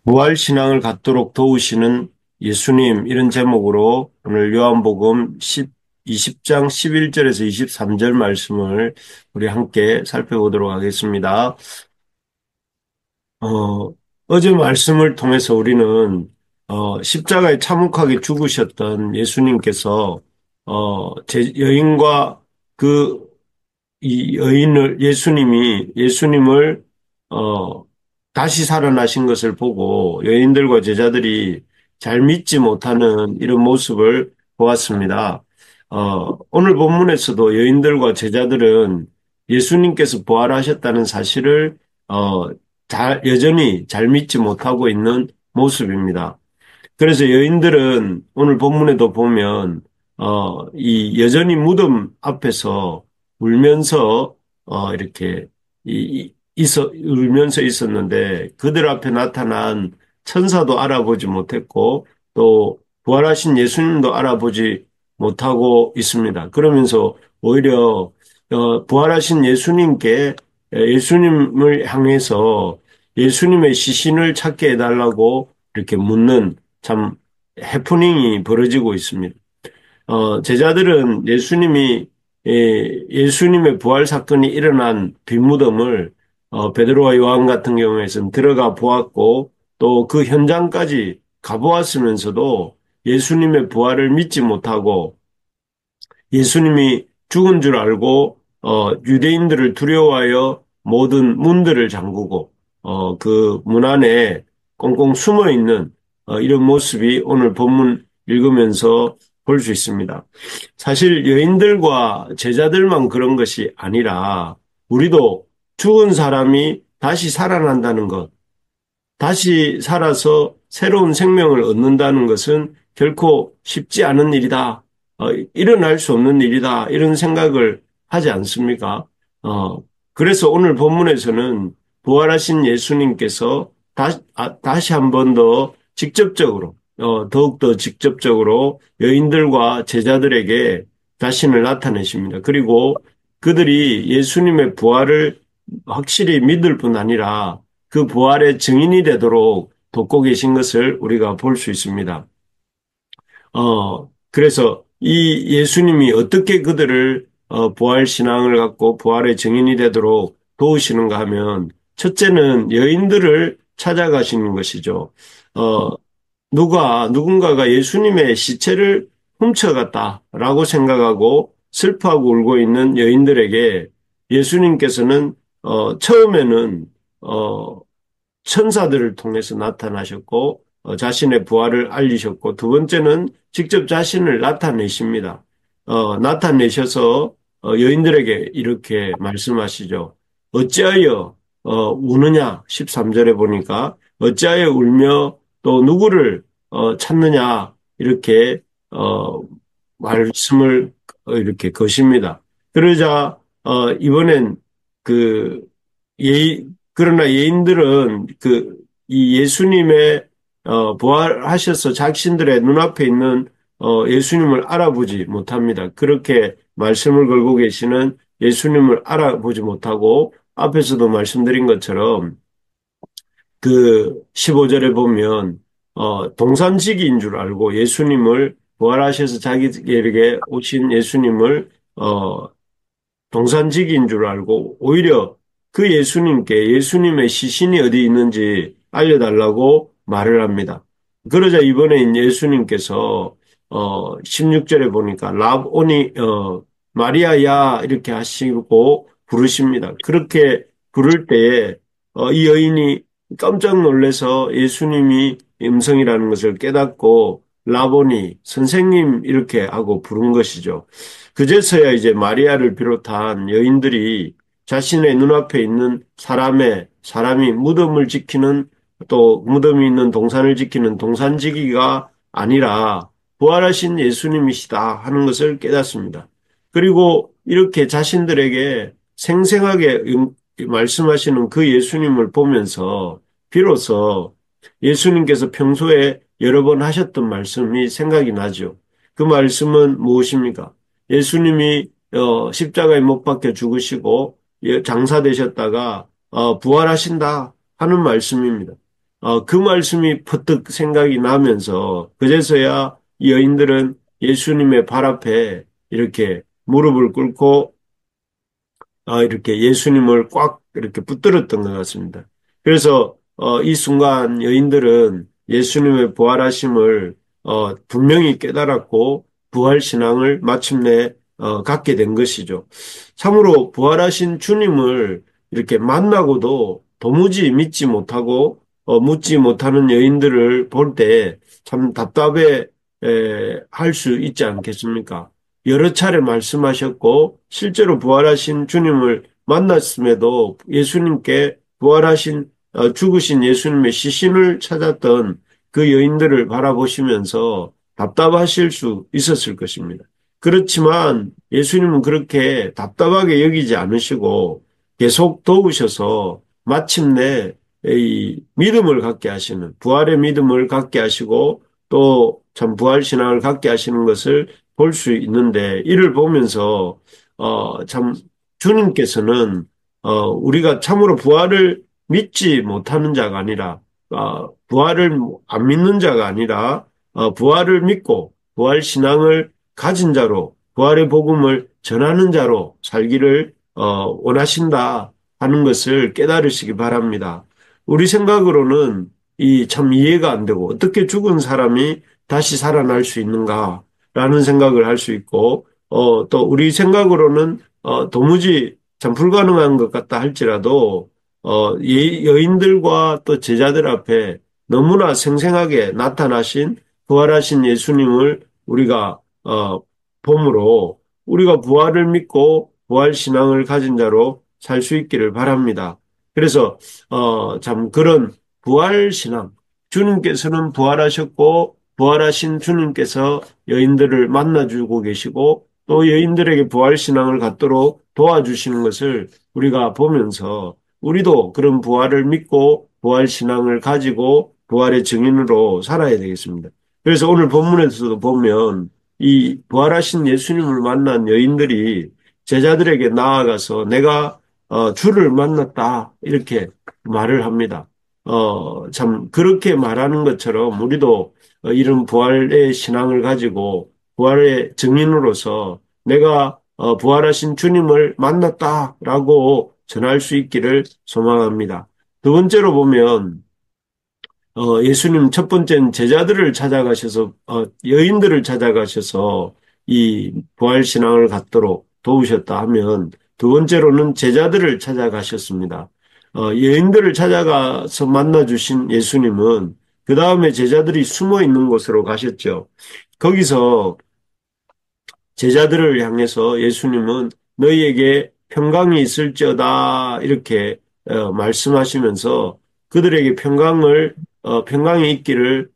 부활신앙을 갖도록 도우시는 예수님 이런 제목으로 오늘 요한복음 20장 11절에서 23절 말씀을 우리 함께 살펴보도록 하겠습니다. 어제 말씀을 통해서 우리는 십자가에 참혹하게 죽으셨던 예수님께서 여인과 그 이 여인을 예수님을 어 다시 살아나신 것을 보고 여인들과 제자들이 잘 믿지 못하는 이런 모습을 보았습니다. 오늘 본문에서도 여인들과 제자들은 예수님께서 부활하셨다는 사실을 어 여전히 잘 믿지 못하고 있는 모습입니다. 그래서 여인들은 오늘 본문에도 보면 이 여전히 무덤 앞에서 울면서 이렇게 울면서 있었는데 그들 앞에 나타난 천사도 알아보지 못했고 또 부활하신 예수님도 알아보지 못하고 있습니다. 그러면서 오히려 부활하신 예수님을 향해서 예수님의 시신을 찾게 해달라고 이렇게 묻는 참 해프닝이 벌어지고 있습니다. 제자들은 예수님의 부활 사건이 일어난 빈무덤을 베드로와 요한 같은 경우에는 들어가 보았고 또 그 현장까지 가보았으면서도 예수님의 부활을 믿지 못하고 예수님이 죽은 줄 알고 유대인들을 두려워하여 모든 문들을 잠그고 그 문 안에 꽁꽁 숨어 있는 이런 모습이 오늘 본문 읽으면서 볼 수 있습니다. 사실 여인들과 제자들만 그런 것이 아니라 우리도 죽은 사람이 다시 살아난다는 것, 다시 살아서 새로운 생명을 얻는다는 것은 결코 쉽지 않은 일이다. 일어날 수 없는 일이다. 이런 생각을 하지 않습니까? 그래서 오늘 본문에서는 부활하신 예수님께서 다시 한 번 더 직접적으로, 더욱더 직접적으로 여인들과 제자들에게 자신을 나타내십니다. 그리고 그들이 예수님의 부활을 확실히 믿을 뿐 아니라 그 부활의 증인이 되도록 돕고 계신 것을 우리가 볼 수 있습니다. 그래서 이 예수님이 어떻게 그들을 부활 신앙을 갖고 부활의 증인이 되도록 도우시는가 하면 첫째는 여인들을 찾아가시는 것이죠. 어, 누군가가 예수님의 시체를 훔쳐갔다라고 생각하고 슬퍼하고 울고 있는 여인들에게 예수님께서는 처음에는 천사들을 통해서 나타나셨고 자신의 부활을 알리셨고 두 번째는 직접 자신을 나타내십니다. 나타내셔서 여인들에게 이렇게 말씀하시죠. 어찌하여 우느냐 13절에 보니까 어찌하여 울며 또 누구를 찾느냐 이렇게 말씀을 이렇게 거십니다. 그러자 이번엔 그 그러나 예인들은 이 예수님의 부활하셔서 자신들의 눈앞에 있는 예수님을 알아보지 못합니다. 그렇게 말씀을 걸고 계시는 예수님을 알아보지 못하고 앞에서도 말씀드린 것처럼 그 15절에 보면 동산지기인 줄 알고 예수님을 부활하셔서 자기에게 오신 예수님을 동산지기인 줄 알고 오히려 그 예수님의 시신이 어디 있는지 알려달라고 말을 합니다. 그러자 이번에 예수님께서 16절에 보니까 라보니 마리아야 이렇게 하시고 부르십니다. 그렇게 부를 때에 이 여인이 깜짝 놀라서 예수님이 음성이라는 것을 깨닫고 라보니 선생님 이렇게 하고 부른 것이죠. 그제서야 이제 마리아를 비롯한 여인들이 자신의 눈앞에 있는 사람이 무덤을 지키는 또 무덤이 있는 동산을 지키는 동산지기가 아니라 부활하신 예수님이시다 하는 것을 깨닫습니다. 그리고 이렇게 자신들에게 생생하게 말씀하시는 그 예수님을 보면서 비로소 예수님께서 평소에 여러 번 하셨던 말씀이 생각이 나죠. 그 말씀은 무엇입니까? 예수님이 십자가에 못 박혀 죽으시고 장사되셨다가 부활하신다 하는 말씀입니다. 그 말씀이 퍼뜩 생각이 나면서 그제서야 이 여인들은 예수님의 발 앞에 이렇게 무릎을 꿇고 이렇게 예수님을 꽉 이렇게 붙들었던 것 같습니다. 그래서 이 순간 여인들은 예수님의 부활하심을 분명히 깨달았고 부활 신앙을 마침내 갖게 된 것이죠. 참으로 부활하신 주님을 이렇게 만나고도 도무지 믿지 못하고 묻지 못하는 여인들을 볼 때 참 답답해 할 수 있지 않겠습니까? 여러 차례 말씀하셨고 실제로 부활하신 주님을 만났음에도 예수님께 부활하신 죽으신 예수님의 시신을 찾았던 그 여인들을 바라보시면서 답답하실 수 있었을 것입니다. 그렇지만 예수님은 그렇게 답답하게 여기지 않으시고 계속 도우셔서 마침내 이 믿음을 갖게 하시는 부활의 믿음을 갖게 하시고 또 참 부활 신앙을 갖게 하시는 것을 볼 수 있는데 이를 보면서 참 주님께서는 우리가 참으로 부활을 믿지 못하는 자가 아니라 부활을 안 믿는 자가 아니라 부활을 믿고 부활 신앙을 가진 자로 부활의 복음을 전하는 자로 살기를 원하신다 하는 것을 깨달으시기 바랍니다. 우리 생각으로는 이 참 이해가 안 되고 어떻게 죽은 사람이 다시 살아날 수 있는가라는 생각을 할 수 있고 또 우리 생각으로는 도무지 참 불가능한 것 같다 할지라도 여인들과 또 제자들 앞에 너무나 생생하게 나타나신 부활하신 예수님을 우리가 봄으로 우리가 부활을 믿고 부활 신앙을 가진 자로 살 수 있기를 바랍니다. 그래서 참 그런 부활 신앙 주님께서는 부활하셨고 부활하신 주님께서 여인들을 만나주고 계시고 또 여인들에게 부활 신앙을 갖도록 도와주시는 것을 우리가 보면서 우리도 그런 부활을 믿고 부활 신앙을 가지고 부활의 증인으로 살아야 되겠습니다. 그래서 오늘 본문에서도 보면 이 부활하신 예수님을 만난 여인들이 제자들에게 나아가서 내가 주를 만났다 이렇게 말을 합니다. 참 그렇게 말하는 것처럼 우리도 이런 부활의 신앙을 가지고 부활의 증인으로서 내가 부활하신 주님을 만났다라고 전할 수 있기를 소망합니다. 두 번째로 보면 예수님 첫 번째는 제자들을 찾아가셔서 여인들을 찾아가셔서 이 부활 신앙을 갖도록 도우셨다 하면 두 번째로는 제자들을 찾아가셨습니다. 여인들을 찾아가서 만나 주신 예수님은 그 다음에 제자들이 숨어 있는 곳으로 가셨죠. 거기서 제자들을 향해서 예수님은 너희에게 평강이 있을지어다 이렇게 말씀하시면서 그들에게 평강이 있기를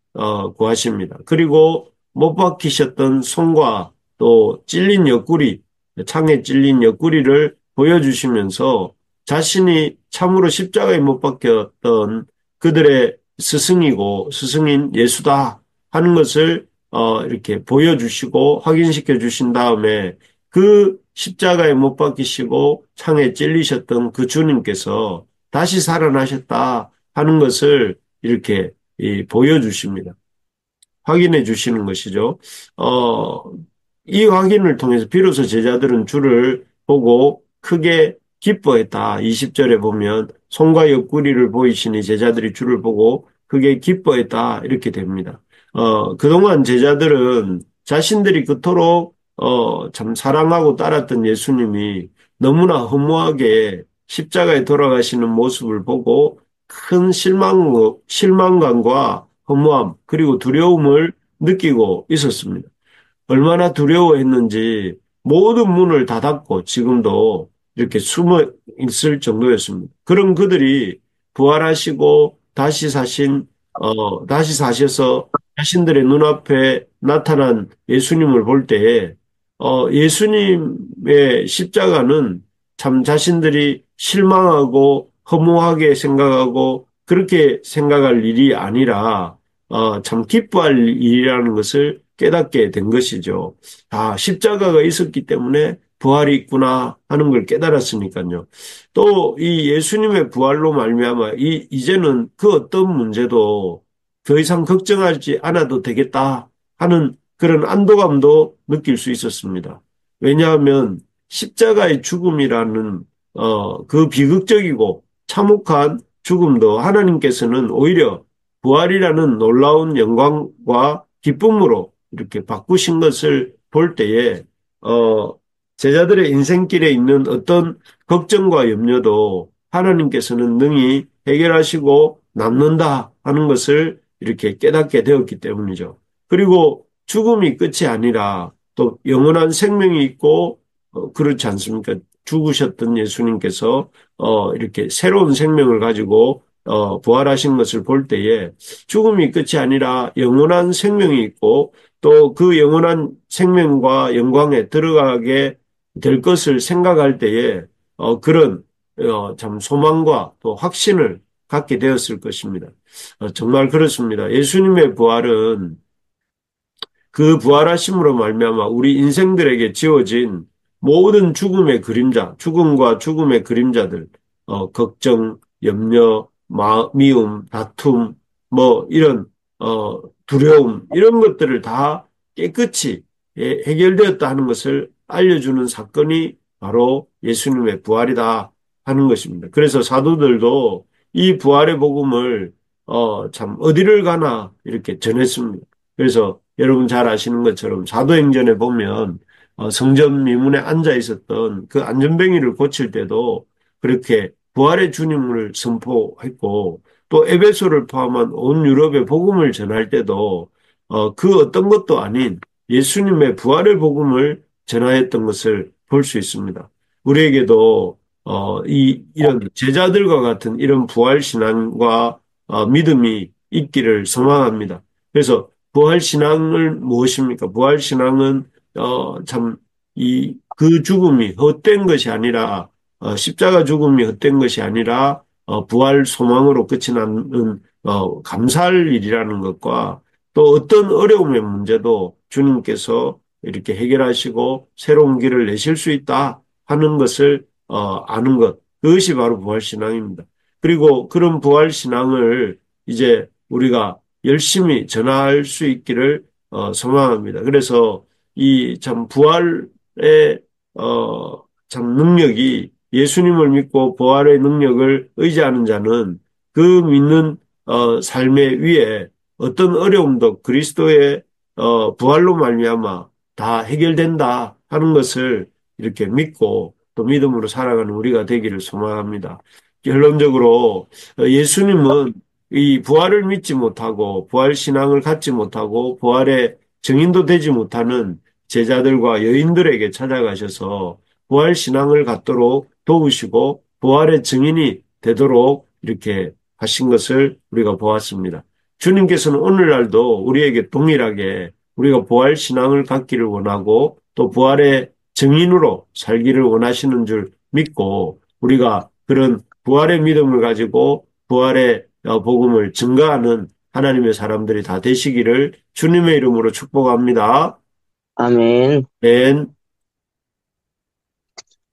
구하십니다. 그리고 못 박히셨던 손과 또 찔린 옆구리, 창에 찔린 옆구리를 보여주시면서 자신이 참으로 십자가에 못 박혔던 그들의 스승인 예수다 하는 것을 이렇게 보여주시고 확인시켜 주신 다음에 그 십자가에 못 박히시고 창에 찔리셨던 그 주님께서 다시 살아나셨다 하는 것을 이렇게 보여주십니다. 확인해 주시는 것이죠. 어, 이 확인을 통해서 비로소 제자들은 주를 보고 크게 기뻐했다. 20절에 보면 손과 옆구리를 보이시니 제자들이 주를 보고 크게 기뻐했다. 이렇게 됩니다. 그동안 제자들은 자신들이 그토록 참 사랑하고 따랐던 예수님이 너무나 허무하게 십자가에 돌아가시는 모습을 보고 큰 실망감과 허무함 그리고 두려움을 느끼고 있었습니다. 얼마나 두려워했는지 모든 문을 다 닫고 지금도 이렇게 숨어 있을 정도였습니다. 그런 그들이 부활하시고 다시 사셔서 자신들의 눈앞에 나타난 예수님을 볼 때에, 예수님의 십자가는 참 자신들이 실망하고 허무하게 생각하고 그렇게 생각할 일이 아니라, 참 기뻐할 일이라는 것을 깨닫게 된 것이죠. 십자가가 있었기 때문에 부활이 있구나 하는 걸 깨달았으니까요. 또 이 예수님의 부활로 말미암아 이제는 그 어떤 문제도 더 이상 걱정하지 않아도 되겠다 하는 그런 안도감도 느낄 수 있었습니다. 왜냐하면 십자가의 죽음이라는 그 비극적이고 참혹한 죽음도 하나님께서는 오히려 부활이라는 놀라운 영광과 기쁨으로 이렇게 바꾸신 것을 볼 때에 어, 제자들의 인생길에 있는 어떤 걱정과 염려도 하나님께서는 능히 해결하시고 남는다 하는 것을 이렇게 깨닫게 되었기 때문이죠. 그리고 죽음이 끝이 아니라 또 영원한 생명이 있고 그렇지 않습니까? 죽으셨던 예수님께서 이렇게 새로운 생명을 가지고 부활하신 것을 볼 때에 죽음이 끝이 아니라 영원한 생명이 있고 또 그 영원한 생명과 영광에 들어가게 될 것을 생각할 때에 그런 참 소망과 또 확신을 갖게 되었을 것입니다. 정말 그렇습니다. 예수님의 부활은 그 부활하심으로 말미암아 우리 인생들에게 지어진 모든 죽음의 그림자, 죽음과 죽음의 그림자들, 걱정, 염려, 미움, 다툼, 뭐 이런 두려움 이런 것들을 다 깨끗이 해결되었다 하는 것을 알려주는 사건이 바로 예수님의 부활이다 하는 것입니다. 그래서 사도들도 이 부활의 복음을 참 어디를 가나 이렇게 전했습니다. 그래서 여러분 잘 아시는 것처럼 사도행전에 보면 성전 미문에 앉아 있었던 그 안전뱅이를 고칠 때도 그렇게 부활의 주님을 선포했고 또 에베소를 포함한 온 유럽에 복음을 전할 때도 그 어떤 것도 아닌 예수님의 부활의 복음을 전하였던 것을 볼 수 있습니다. 우리에게도 이런 제자들과 같은 이런 부활 신앙과 믿음이 있기를 소망합니다. 그래서 부활 신앙을 무엇입니까? 부활 신앙은 참 그 죽음이 헛된 것이 아니라 십자가 죽음이 헛된 것이 아니라 부활 소망으로 끝이 나는 감사할 일이라는 것과 또 어떤 어려움의 문제도 주님께서 이렇게 해결하시고 새로운 길을 내실 수 있다 하는 것을 아는 것. 그것이 바로 부활 신앙입니다. 그리고 그런 부활 신앙을 이제 우리가 열심히 전할 수 있기를 소망합니다. 그래서 이 참 부활의 참 능력이 예수님을 믿고 부활의 능력을 의지하는 자는 그 믿는 삶의 위에 어떤 어려움도 그리스도의 부활로 말미암아 다 해결된다 하는 것을 이렇게 믿고 또 믿음으로 살아가는 우리가 되기를 소망합니다. 결론적으로 예수님은 이 부활을 믿지 못하고 부활 신앙을 갖지 못하고 부활의 증인도 되지 못하는 제자들과 여인들에게 찾아가셔서 부활 신앙을 갖도록 도우시고 부활의 증인이 되도록 이렇게 하신 것을 우리가 보았습니다. 주님께서는 오늘날도 우리에게 동일하게 우리가 부활 신앙을 갖기를 원하고 또 부활의 증인으로 살기를 원하시는 줄 믿고 우리가 그런 부활의 믿음을 가지고 부활의 복음을 증가하는 하나님의 사람들이 다 되시기를 주님의 이름으로 축복합니다. 아멘. 멘.